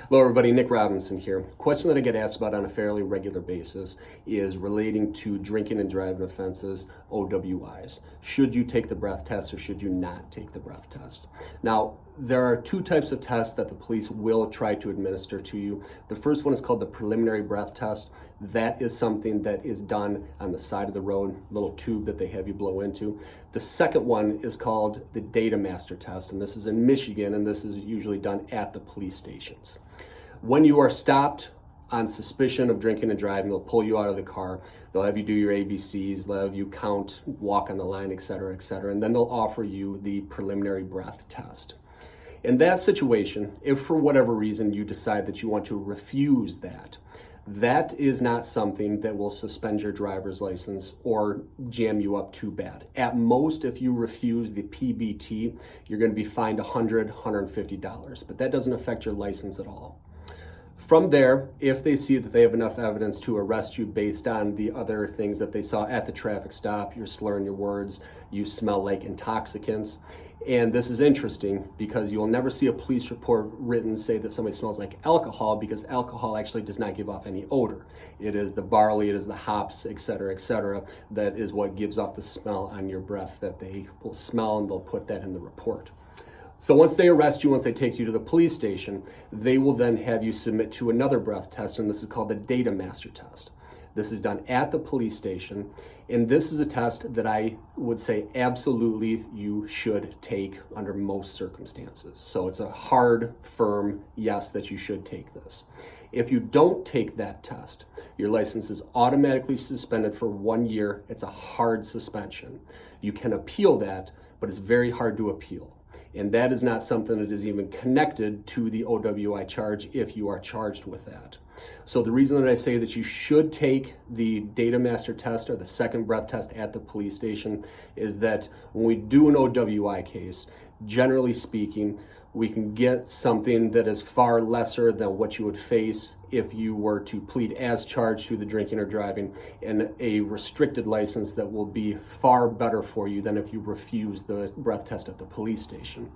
Hello everybody, Nick Robinson here. Question that I get asked about on a fairly regular basis is relating to drinking and driving offenses, OWIs. Should you take the breath test or should you not take the breath test? Now, there are two types of tests that the police will try to administer to you. The first one is called the preliminary breath test. That is something that is done on the side of the road, little tube that they have you blow into. The second one is called the data master test, and this is in Michigan, and this is usually done at the police stations. When you are stopped on suspicion of drinking and driving, they'll pull you out of the car. They'll have you do your ABCs, they'll have you count, walk on the line, etc., and then they'll offer you the preliminary breath test. In that situation, if for whatever reason you decide that you want to refuse that, that is not something that will suspend your driver's license or jam you up too bad. At most, if you refuse the PBT, you're going to be fined $100, $150, but that doesn't affect your license at all. From there, if they see that they have enough evidence to arrest you based on the other things that they saw at the traffic stop, you're slurring your words, you smell like intoxicants, and this is interesting because you will never see a police report written say that somebody smells like alcohol, because alcohol actually does not give off any odor. It is the barley, it is the hops, etc., that is what gives off the smell on your breath that they will smell, and they'll put that in the report. So once they arrest you, once they take you to the police station, they will then have you submit to another breath test, and this is called the data master test. This is done at the police station, and this is a test that I would say absolutely you should take under most circumstances. So it's a hard, firm yes that you should take this. If you don't take that test, your license is automatically suspended for 1 year. It's a hard suspension. You can appeal that, but it's very hard to appeal. And that is not something that is even connected to the OWI charge if you are charged with that. So the reason that I say that you should take the data master test or the second breath test at the police station is that when we do an OWI case, generally speaking, we can get something that is far lesser than what you would face if you were to plead as charged through the drinking or driving, and a restricted license that will be far better for you than if you refuse the breath test at the police station.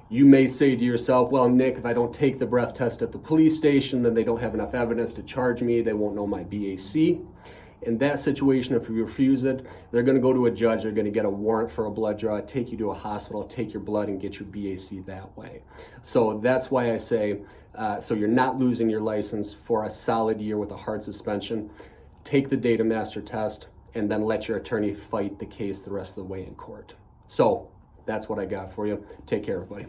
You may say to yourself, well, Nick, if I don't take the breath test at the police station, then they don't have enough evidence to charge me. They won't know my BAC. In that situation, if you refuse it, they're going to go to a judge, they're going to get a warrant for a blood draw, take you to a hospital, take your blood, and get your BAC that way. So that's why I say, so you're not losing your license for a solid year with a hard suspension. Take the data master test, and then let your attorney fight the case the rest of the way in court. So that's what I got for you. Take care, everybody.